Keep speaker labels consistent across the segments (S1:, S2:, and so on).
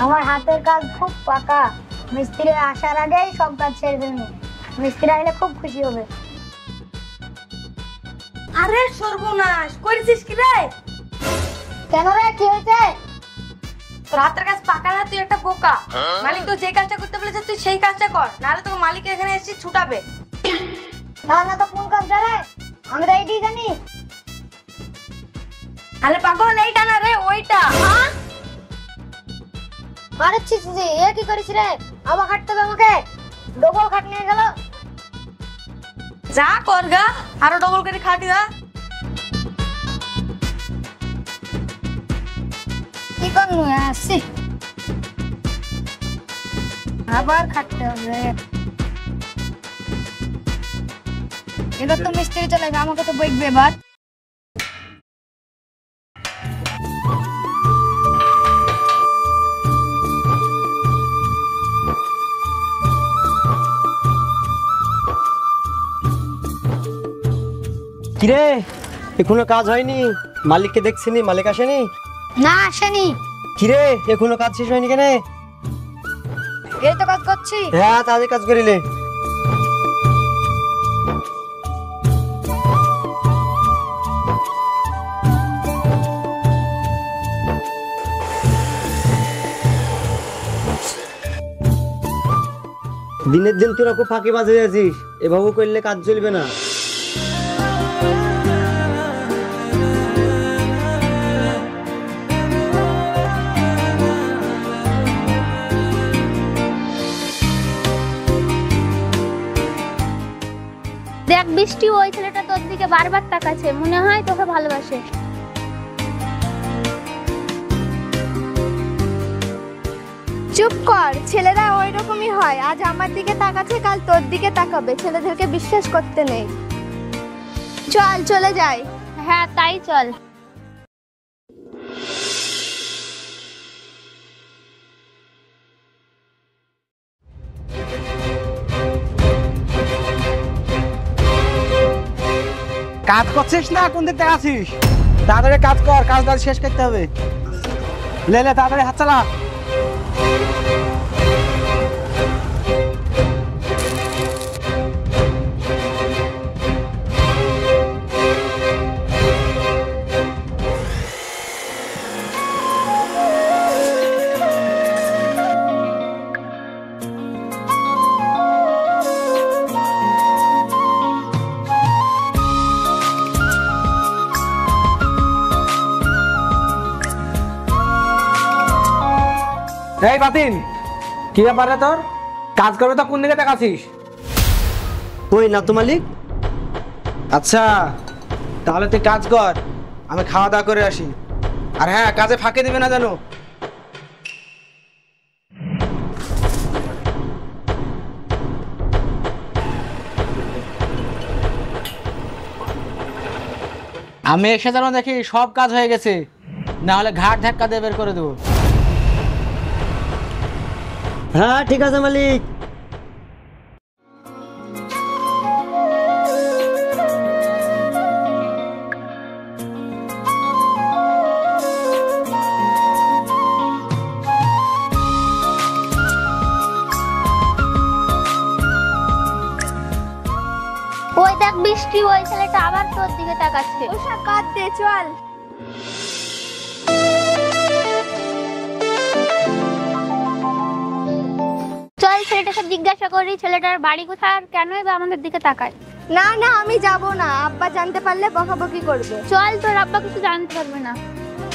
S1: আমার হাতের কাজ খুব পাকা, মিস্ত্রি আসার আগেই সব কাজ ছেড়ে ফেলবো। মিস্ত্রি আসলে খুব খুশি হবে।
S2: আরে সর্বনাশ, করেছিস কি রে?
S1: কেন রে, কি হয়েছে?
S2: তোর হাতের কাজ পাকা না, তুই একটা বোকা। মালিক তো যে কাজটা করতে বলেছে তুই সেই কাজটা কর, নাহলে তোকে মালিক এখানে এসে ছুটাবে।
S1: না তো কোন কাজ রে? আমি তো এইটাই জানি।
S2: আরে পাগল, এইটা না রে, ওইটা।
S1: আরে ছি, এ কি করিস রে? আবার খাটতে হবে আমাকে, ডবল খাট নিয়ে গেল।
S2: যা কর গা, আরো ডবল করে খাটি দা।
S1: কি করবো আসছি, আবার খাটতে হবে। এবার তো মিস্ত্রি চলে যাবে, আমাকে তো বইকবে এবার।
S3: কিরে, এখনো কাজ হয়নি? মালিককে দেখছিনি? মালিক আসেনি?
S1: না, আসেনি।
S3: কিরে, এখনো কাজ শেষ হয়নি কেন?
S1: এই তো কাজ করছি।
S3: হ্যাঁ, তাহলে কাজ করিলে। দিনের দিন তোরা খুব ফাঁকি বাজে যাচ্ছিস, এভাবে করলে কাজ চলবে না।
S4: দেখ বৃষ্টি, ওই ছেলেটা তোর দিকে বারবার তাকাচ্ছে, মনে হয় তোকে ভালোবাসে।
S5: চুপ কর, ছেলেরা ওই রকমই হয়। আজ আমার দিকে তাকাচ্ছে, কাল তোর দিকে তাকাবে। ছেলেদেরকে বিশ্বাস করতে নেই। চল চলে যাই।
S4: হ্যাঁ তাই চল।
S6: কাজ করছিস না? কোন দিক থেকে আছিস? তাড়াতাড়ি কাজ কর, কাজ তাড়াতাড়ি শেষ করতে হবে। লে তাড়াতাড়ি হাত চালা। এই বাতিন, কি ব্যাপারে তোর? কাজ করবে তো কোন দিকে তাকাছিস?
S3: ওই না তো মালিক।
S6: আচ্ছা, তাহলে তুই কাজ কর, আমি খাওয়া দাওয়া করে আসি। আর হ্যাঁ, কাজে ফাঁকি দিবে না জানো। আমি এসে যেন দেখি সব কাজ হয়ে গেছে, না হলে ঘাট ধাক্কা দিয়ে বের করে দেবো।
S3: হ্যাঁ ঠিক আছে মালিক।
S4: ওই দেখ বৃষ্টি, ওই ছেলেটা আবার তোর দিকে তাকাচ্ছে।
S5: ওসব বাদ দে, চল।
S4: চল ছেলেটাকে জিজ্ঞাসা করি ছেলেটার বাড়ি কোথায় আর কেনই বা আমাদের দিকে তাকায়।
S5: না না, আমি যাব না, আব্বা জানতে পারলে বকাবকি করবে।
S4: চল, তোর আব্বা কিছু জানতে পারবে না।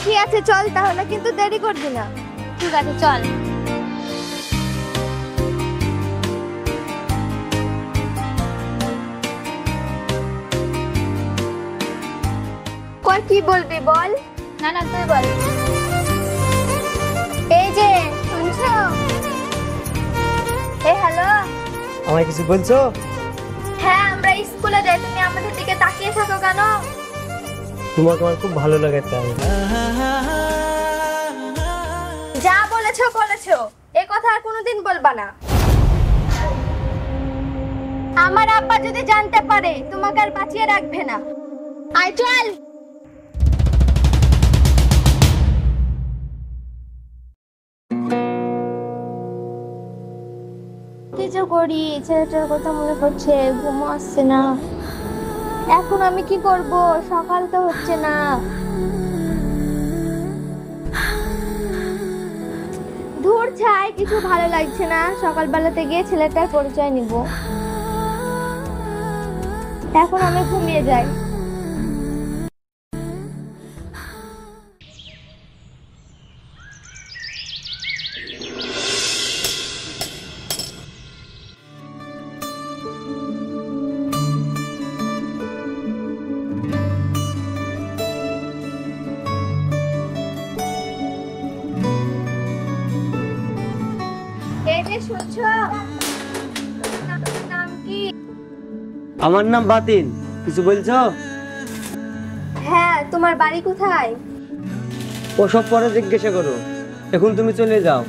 S5: ঠিক আছে চল তাহলে, কিন্তু দেরি করবি না।
S4: ঠিক আছে চল।
S5: কই, কি বলবি বল।
S4: না না তুই বল।
S5: এই যে শুনছো? এই হ্যালো।
S3: আমায় কিছু বলছো?
S5: হ্যাঁ, আমরা স্কুলে যাই, তুমি আমাদের দিকে তাকিয়ে থাকো কেন?
S3: তোমাকে আমার খুব ভালো লাগে তাই।
S5: যা বলেছো বলেছো, এই কথা আর কোনোদিন বলবা না। আমার আব্বা যদি জানতে পারে তোমাকে আর বাঁচিয়ে রাখবে না। আয় চল। কিছু করি, ছেলেটার কথা মনে পড়ছে, ঘুমও আসছে না। এখন আমি কি করব? সকাল তো হচ্ছে না। ধুর ছাই, কিছু ভালো লাগছে না। সকালবেলাতে গিয়ে ছেলেটার পরিচয় নিব। এখন আমি ঘুমিয়ে যাই। এই যে শুনছো, নাম কি?
S3: আমার নাম বাতিন, কিছু বলছো?
S5: হ্যাঁ, তোমার বাড়ি কোথায়?
S3: ওসব পরে জিজ্ঞাসা করো, এখন তুমি চলে যাও।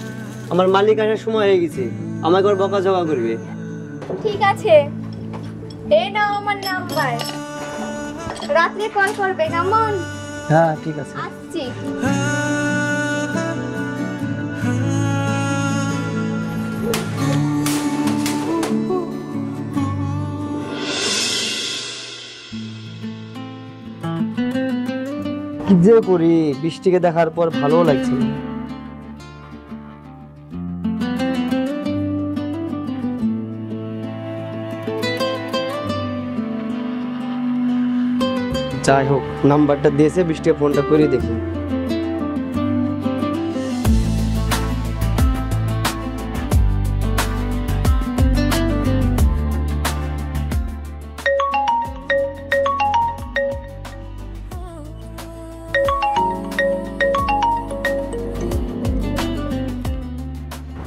S3: আমার মালিক আসার সময় হয়ে গেছে, আমাকে ওর বকাঝকা করবে।
S5: ঠিক আছে, এই নাও আমার নাম্বার। রাত্রে কল করবে কেমন?
S3: হ্যাঁ ঠিক আছে।
S5: আসছি।
S3: কি যে করি, বৃষ্টিকে দেখার পর ভালো লাগছে না। যাই হোক, নাম্বারটা দিয়েছে, বৃষ্টিকে ফোনটা করে দেখি।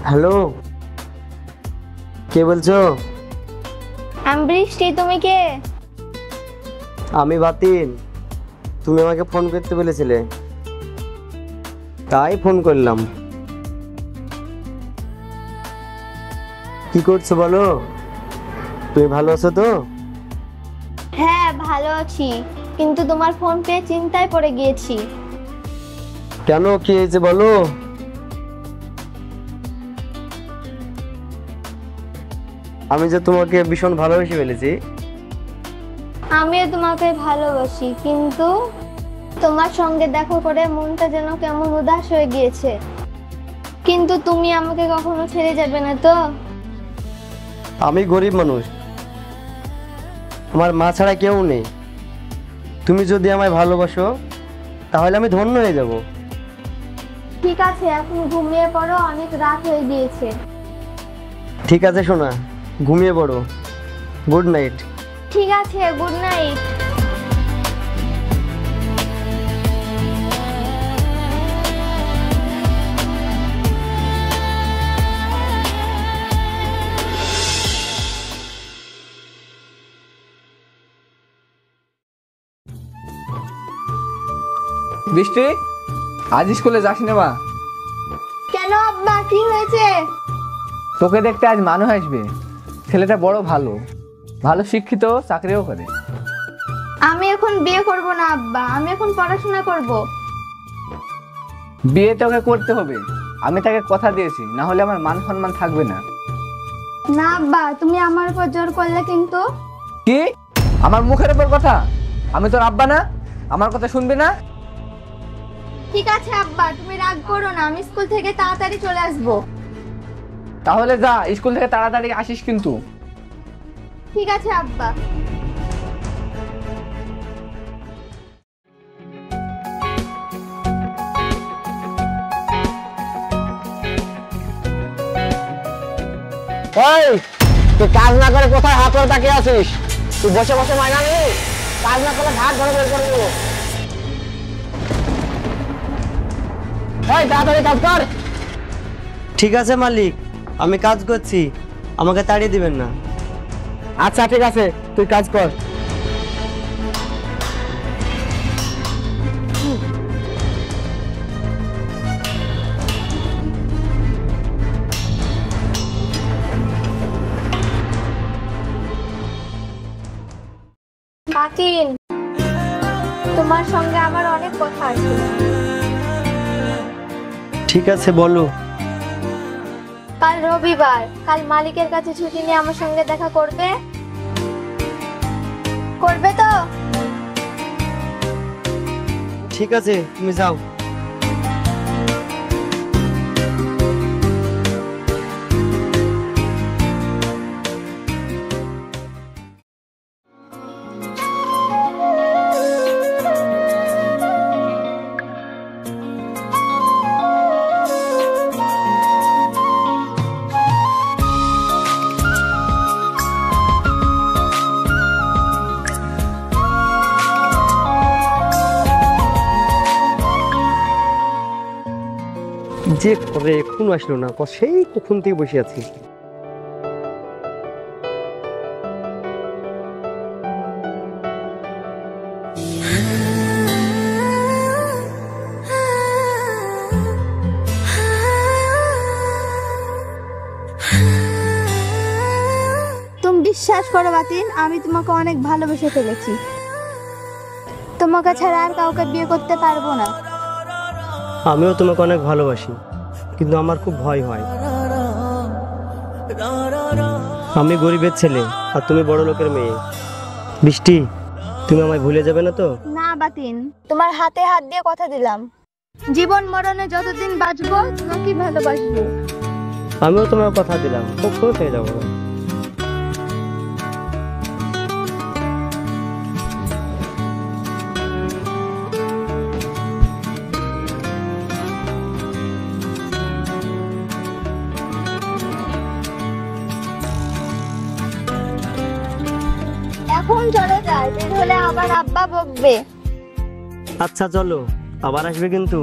S3: হ্যালো, কে বলছো?
S5: আমি বৃষ্টি, তুমি কে?
S3: আমি বাতিন, তুমি আমাকে ফোন করতে বলেছিলে, তাই ফোন করলাম। কি করছো বলো? তুমি ভালো আছো তো?
S5: হ্যাঁ ভালো আছি, কিন্তু তোমার ফোন পেয়ে চিন্তায় পড়ে গিয়েছি।
S3: কেন, কি হয়েছে বলো? আমি যে তোমাকে ভীষণ ভালোবেসে ফেলেছি।
S5: আমিও তোমাকে ভালোবাসি, কিন্তু তোমার সঙ্গে দেখা করে মনটা যেন কেমন উদাস হয়ে গিয়েছে। কিন্তু তুমি আমাকে কখনো ছেড়ে যাবে না তো?
S3: আমি গরিব মানুষ, আমার মা ছাড়া কেউ নেই। তুমি যদি আমায় ভালোবাসো তাহলে আমি ধন্য হয়ে যাব।
S5: ঠিক আছে, এখন ঘুমিয়ে পড়ো, অনেক রাত হয়ে গিয়েছে।
S3: ঠিক আছে সোনা, ঘুমিয়ে পড়ো। Good night.
S5: ঠিক আছে, গুড নাইট।
S6: বৃষ্টি, আজ স্কুলে যাস না মা?
S5: কেন আব্বা, কি হয়েছে?
S6: তোকে দেখতে আজ মানুষ আসবে। ছেলেটা বড় ভালো, ভালো শিক্ষিত, চাকরিও করে।
S5: আমি এখন বিয়ে করব না আব্বা, আমি এখন পড়াশোনা করব।
S6: বিয়ে তোকে করতে হবে, আমি তাকে কথা দিয়েছি, না হলে আমার মান সম্মান থাকবে না।
S5: না আব্বা, তুমি আমার উপর জোর করলে কিন্তু।
S6: কি? আমার মুখের উপর কথা? আমি তোর আব্বা না? আমার কথা শুনবি না?
S5: ঠিক আছে আব্বা, তুমি রাগ করো না, আমি স্কুল থেকে তাড়াতাড়ি চলে আসবো।
S6: তাহলে যা, স্কুল থেকে তাড়াতাড়ি আসিস কিন্তু।
S5: ঠিক আছে আব্বা।
S3: ওই, তুই কাজ না করে কোথায় হাত ধরে তাকিয়ে আছিস? তুই বসে বসে মাইনা নিবি? কাজ না করলে ঘাট ধরে বের করে দেবো। ওই, তাড়াতাড়ি কাজ কর। ঠিক আছে মালিক, আমি কাজ করছি, আমাকে তাড়িয়ে দিবেন না। আচ্ছা ঠিক আছে, তুই কাজ কর।
S5: বাতিন, তোমার সঙ্গে আমার অনেক কথা আছে।
S3: ঠিক আছে বলো।
S5: কাল রবিবার, কাল মালিকের কাছে ছুটি নিয়ে আমার সঙ্গে দেখা করবে? করবে তো?
S3: ঠিক আছে, তুমি যাও। যে করে এখনো আসলো না, সেই কখন থেকে বসে আছি।
S5: তুমি বিশ্বাস করো বাতিন, আমি তোমাকে অনেক ভালোবেসে ফেলেছি। তোমাকে ছাড়া আর কাউকে বিয়ে করতে পারবো না।
S3: আমিও তোমাকে অনেক ভালোবাসি, কিন্তু আমার খুব ভয় হয়। আমি গরিবের ছেলে আর তুমি বড় লোকের মেয়ে। বৃষ্টি, তুমি আমায় ভুলে যাবে না তো?
S5: না বাতিন, তোমার হাতে হাত দিয়ে কথা দিলাম, জীবন মরণে যতদিন বাঁচবো তোমাকে ভালোবাসবো।
S3: আমিও তোমার কথা দিলাম, কখনো ছেড়ে যাবো না।
S5: এখন চলে যায়, বের হলে আবার আব্বা বকবে।
S3: আচ্ছা চলো, আবার আসবে কিন্তু।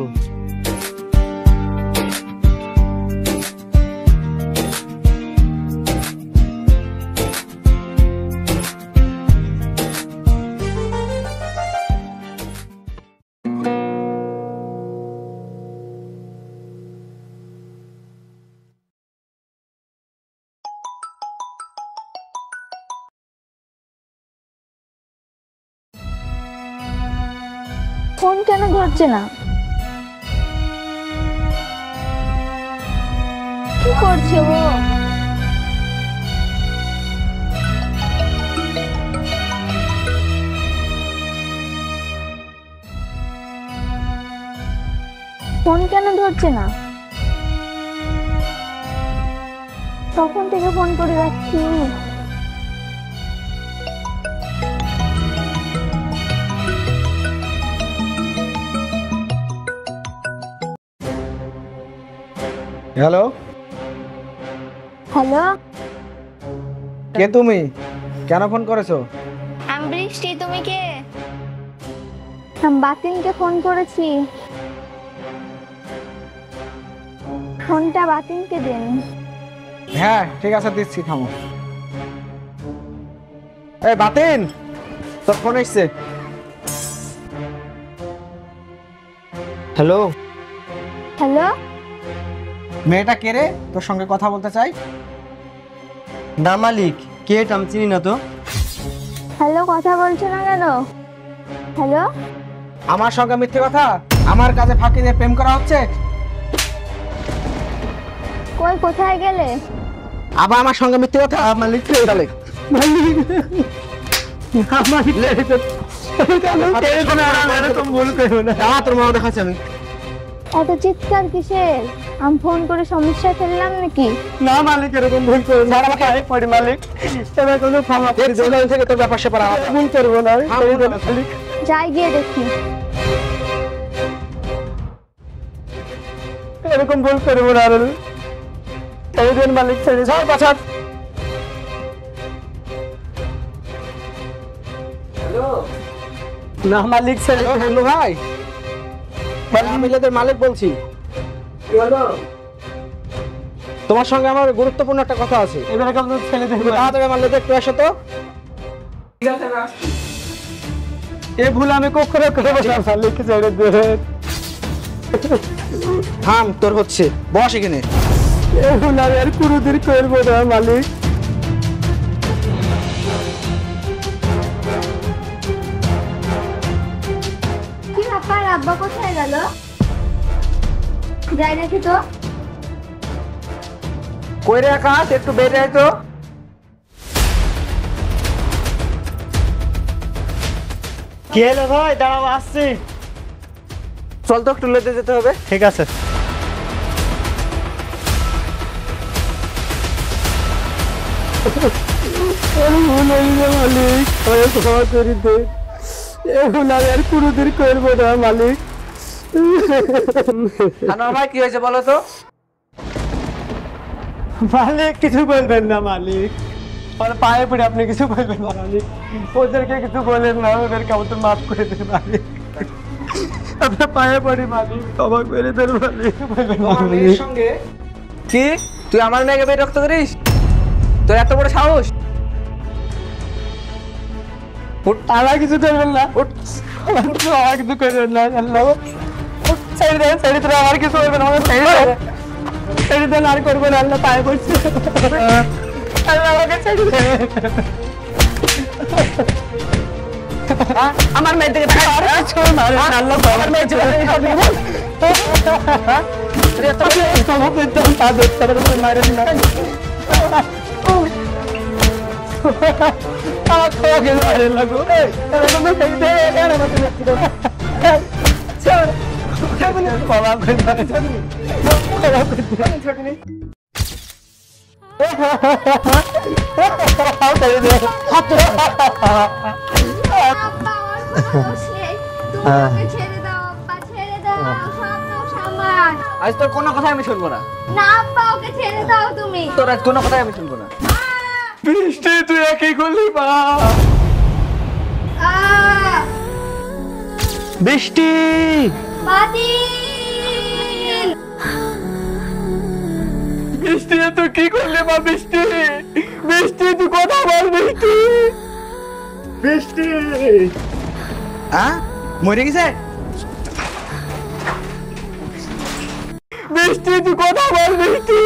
S5: ফোন কেন ধরছে না? কি করছে ও? ফোন কেন ধরছে না? তখন থেকে ফোন করে রাখছি।
S6: হ্যালো,
S5: হ্যালো,
S6: কে তুমি? কেন ফোন করেছো?
S5: আমি বৃষ্টি, তুমি কে? আমি বাতিনকে ফোন করেছি। ফোনটা বাতিনকে দেন।
S6: হ্যাঁ ঠিক আছে, দিচ্ছি, থামো। এই বাতিন, তোর ফোন এসছে।
S3: হ্যালো,
S5: হ্যালো,
S6: মেয়েটা কে রে? তোর সঙ্গে কথা বলতে চাই।
S3: না মালিক, কে এটা আমি চিনি না তো।
S5: হ্যালো, কথা বলছো না কেন? হ্যালো,
S6: আমার সঙ্গে মিথ্যে কথা? আমার কাজে ফাঁকি দিয়ে প্রেম করা হচ্ছে?
S5: কই কোথায় গেলে?
S6: আবার আমার সঙ্গে মিথ্যে কথা? মালিক চলে তোর মা দেখাচ্ছে আমি।
S5: এত চিৎকার কিসের? আমি ফোন করে সমস্যায় ফেললাম নাকি?
S3: না মালিক, এরকম ভুল করবো না। পড়ি মালিক, এবার কোনো ক্ষমা করে দিও না।
S6: থেকে তোর ব্যাপার সেপার
S3: ভুল করবো না। মালিক,
S5: যাই গিয়ে দেখি।
S3: এরকম ভুল করবো না। ছেড়ে দেন মালিক, ছেড়ে যাও। বাঁচান। না মালিক, ছেড়ে দেন।
S6: হ্যালো ভাই, আমি তোদের মালিক বলছি। তোমার সঙ্গে আমার গুরুত্বপূর্ণ একটা কথা আছে।
S3: এবারে কেমন ছেড়ে দেন।
S6: তাড়াতাড়ি আমার লেগে একটু এসো তো।
S3: এই ভুল আমি কখনো করবো না মালিক, ছেড়ে দেন।
S6: থাম, তোর হচ্ছে, বস এখানে।
S3: এই ভুল আমি আর কোনোদিন করবো না মালিক।
S5: কি ব্যাপার, আব্বা কোথায় গেল? যাই দেখি তো।
S6: কই রে আকাশ, একটু বের আয় তো।
S3: কি হলো ভাই? দাঁড়াও, আসছি।
S6: চল তো, একটু লেটে যেতে হবে।
S3: ঠিক আছে। মালিক এখন আমি আর কোনোদিন করবো না মালিক।
S6: আনোয়ার ভাই, কি হয়েছে বলো তো?
S3: মালিক কিছু বলবেন না মালিক, আর পায়ে পড়ে আপনি কিছু বলবেন না মালিক। ওদেরকে কিছু বলেন না, ওদেরকে আমাদের মাফ করে দেন মালিক। আপনার পায়ে পড়ি মালিক, ক্ষমা করে দেন মালিক। বলবেন না মালিক।
S6: সঙ্গে কি তুই আমার মেয়েকে বিরক্ত করিস? তোর এত বড় সাহস?
S3: আমার কিছু করবেন না, আমার কিছু করবেন না। আল্লাহ ছেড়ে দেন, ছেড়ে দেন, আমার কিছু করবেন না, ছেড়ে দেন, আর করবো না। আল্লাহ পায়ে পড়ছে, আল্লাহ আমাকে ছেড়ে দেন।
S6: আমার মেয়ের দিকে
S3: আল্লাহ আমার মেয়ে মারেন না। আমাকে মারেন না গো। ক্ষমা করে দেন।
S5: আব্বা, আমার কোনো দোষ নেই। তুমি আমাকে ছেড়ে দাও আব্বা, ছেড়ে দাও। সব দোষ আমার।
S6: আজ তোর কোনো কথাই আমি শুনবো না।
S5: না আব্বা, ওকে ছেড়ে দাও তুমি।
S6: তোর আজ কোনো কথাই আমি শুনবো না।
S3: বৃষ্টি, তুই একই করলি মা। বৃষ্টি,
S5: বাতিল।
S3: বৃষ্টি তুই কি করলি মা? বৃষ্টি, বৃষ্টি তুই কথা বল। বৃষ্টি, বৃষ্টি।
S6: হ্যাঁ, মরে গেছে?
S3: বৃষ্টি তুই কথা বল। বৃষ্টি,